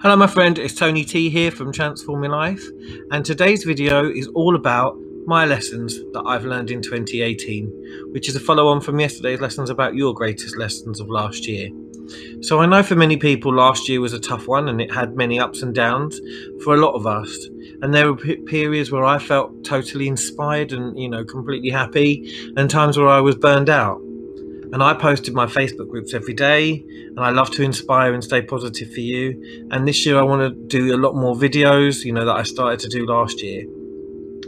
Hello my friend, it's Tony T here from Transform Your Life, and today's video is all about my lessons that I've learned in 2018, which is a follow-on from yesterday's lessons about your greatest lessons of last year. So I know for many people last year was a tough one and it had many ups and downs for a lot of us, and there were periods where I felt totally inspired and completely happy, and times where I was burned out. And I posted my Facebook groups every day, and I love to inspire and stay positive for you. And this year I want to do a lot more videos, that I started to do last year.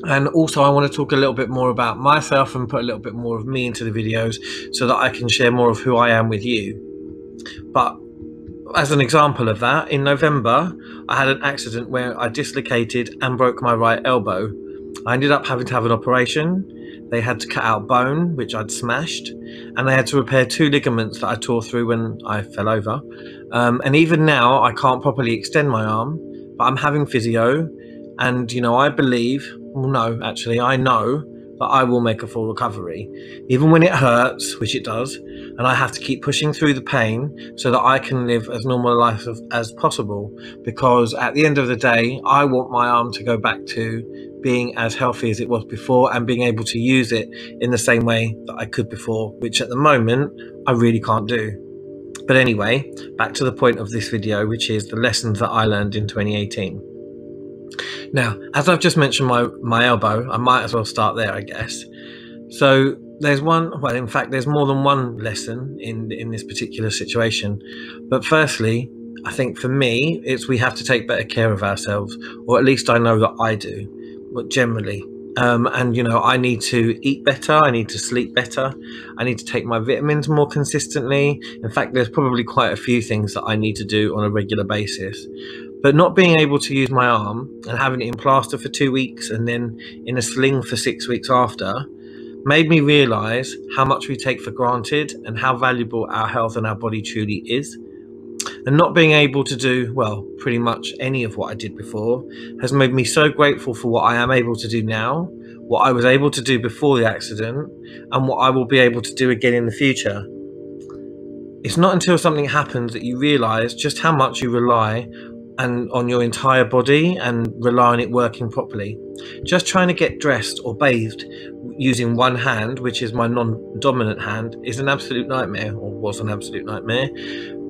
And also I want to talk a little bit more about myself and put a little bit more of me into the videos so that I can share more of who I am with you. But as an example of that, in November, I had an accident where I dislocated and broke my right elbow. I ended up having to have an operation. They had to cut out bone, which I'd smashed, and they had to repair 2 ligaments that I tore through when I fell over. And even now, I can't properly extend my arm, but I'm having physio, and I believe, I know that I will make a full recovery, even when it hurts, which it does, and I have to keep pushing through the pain so that I can live as normal a life as possible, because at the end of the day, I want my arm to go back to being as healthy as it was before and being able to use it in the same way that I could before, which at the moment I really can't do. But anyway, back to the point of this video, which is the lessons that I learned in 2018. Now, as I've just mentioned my elbow, I might as well start there, I guess. So there's more than one lesson in this particular situation. But firstly, I think for me, we have to take better care of ourselves, or at least I know that I do. But generally, I need to eat better, I need to sleep better, I need to take my vitamins more consistently. In fact, there's probably quite a few things that I need to do on a regular basis. But not being able to use my arm and having it in plaster for 2 weeks and then in a sling for 6 weeks after made me realise how much we take for granted and how valuable our health and our body truly is. And not being able to do, pretty much any of what I did before has made me so grateful for what I am able to do now, what I was able to do before the accident, and what I will be able to do again in the future. It's not until something happens that you realise just how much you rely on your entire body and rely on it working properly. Just trying to get dressed or bathed using one hand, which is my non-dominant hand, is an absolute nightmare, or was an absolute nightmare.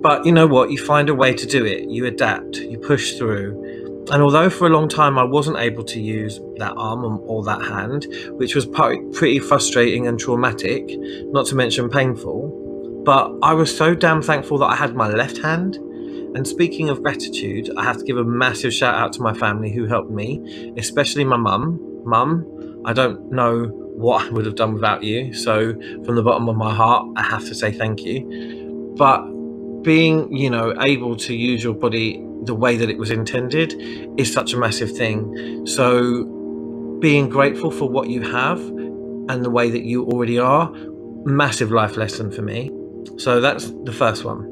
But you know what? You find a way to do it. You adapt, you push through. And although for a long time I wasn't able to use that arm or that hand, which was pretty frustrating and traumatic, not to mention painful, but I was so damn thankful that I had my left hand. And speaking of gratitude, I have to give a massive shout out to my family who helped me, especially my mum. Mum, I don't know what I would have done without you. So from the bottom of my heart, I have to say thank you. But being, able to use your body the way that it was intended is such a massive thing. So being grateful for what you have and the way that you already are, massive life lesson for me. So that's the first one.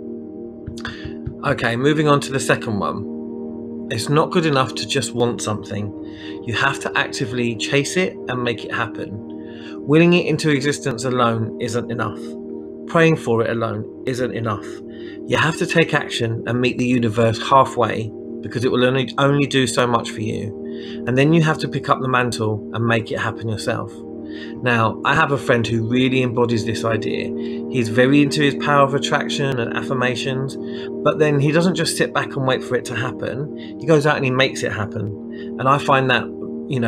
Okay, moving on to the second one. It's not good enough to just want something. You have to actively chase it and make it happen. Willing it into existence alone isn't enough. Praying for it alone isn't enough. You have to take action and meet the universe halfway, because it will only do so much for you. And then you have to pick up the mantle and make it happen yourself. Now, I have a friend who really embodies this idea. He's very into his power of attraction and affirmations, but then he doesn't just sit back and wait for it to happen. He goes out and he makes it happen. And I find that,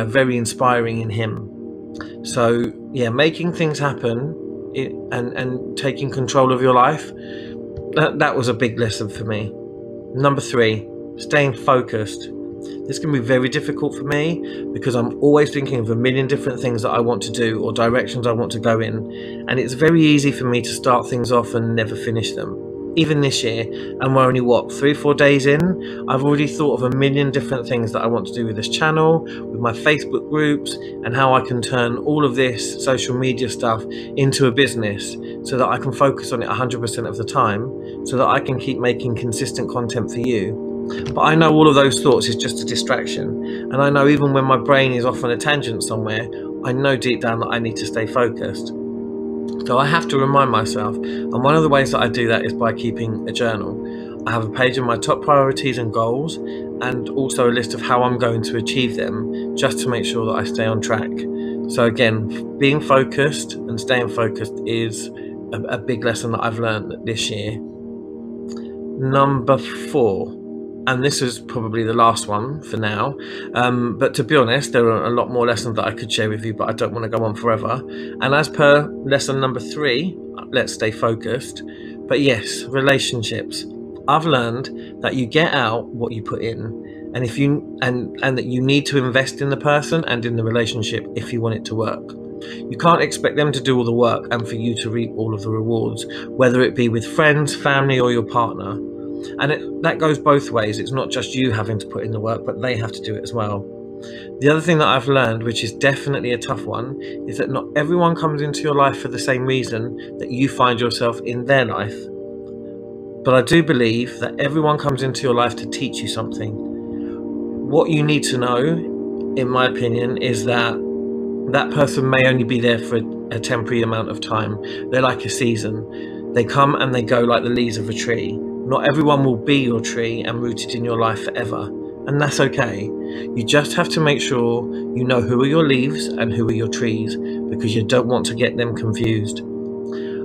very inspiring in him. So yeah, making things happen and taking control of your life, that was a big lesson for me. Number 3, staying focused. This can be very difficult for me because I'm always thinking of a million different things that I want to do or directions I want to go in, and it's very easy for me to start things off and never finish them. Even this year, and we're only 3-4 days in, I've already thought of a million different things that I want to do with this channel, with my Facebook groups, and how I can turn all of this social media stuff into a business so that I can focus on it 100% of the time, so that I can keep making consistent content for you. But I know all of those thoughts is just a distraction, and I know even when my brain is off on a tangent somewhere, I know deep down that I need to stay focused. So I have to remind myself, and one of the ways that I do that is by keeping a journal. I have a page of my top priorities and goals, and also a list of how I'm going to achieve them, just to make sure that I stay on track. So again, being focused and staying focused is a big lesson that I've learned this year. Number 4, and this is probably the last one for now, but to be honest, there are a lot more lessons that I could share with you, but I don't want to go on forever. And as per lesson number 3, let's stay focused. But yes, relationships. I've learned that you get out what you put in, and if you and that you need to invest in the person and in the relationship if you want it to work. You can't expect them to do all the work and for you to reap all of the rewards, whether it be with friends, family, or your partner. And that goes both ways. It's not just you having to put in the work, but they have to do it as well. The other thing that I've learned, which is definitely a tough one, is that not everyone comes into your life for the same reason that you find yourself in their life. But I do believe that everyone comes into your life to teach you something. What you need to know, in my opinion, is that that person may only be there for a temporary amount of time. They're like a season. They come and they go like the leaves of a tree. Not everyone will be your tree and rooted in your life forever, and that's okay. You just have to make sure you know who are your leaves and who are your trees, because you don't want to get them confused.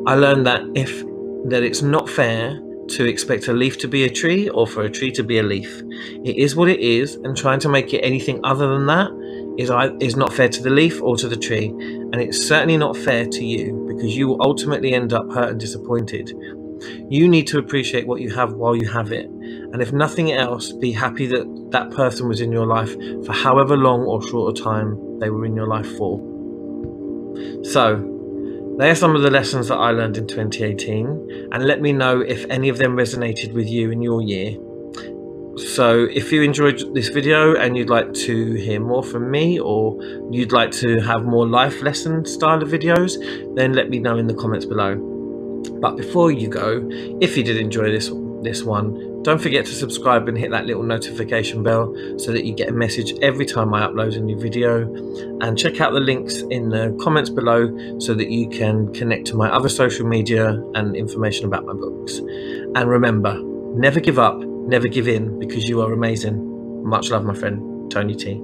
I learned that it's not fair to expect a leaf to be a tree or for a tree to be a leaf. It is what it is, and trying to make it anything other than that is not fair to the leaf or to the tree, and it's certainly not fair to you, because you will ultimately end up hurt and disappointed. You need to appreciate what you have while you have it, and if nothing else, be happy that that person was in your life for however long or short a time they were in your life for. So they are some of the lessons that I learned in 2018, and let me know if any of them resonated with you in your year. So if you enjoyed this video and you'd like to hear more from me, or you'd like to have more life lesson style of videos, then let me know in the comments below. But before you go, if you did enjoy this one, don't forget to subscribe and hit that little notification bell so that you get a message every time I upload a new video, and check out the links in the comments below so that you can connect to my other social media and information about my books. And remember, never give up, never give in, because you are amazing. Much love, my friend, Tony T.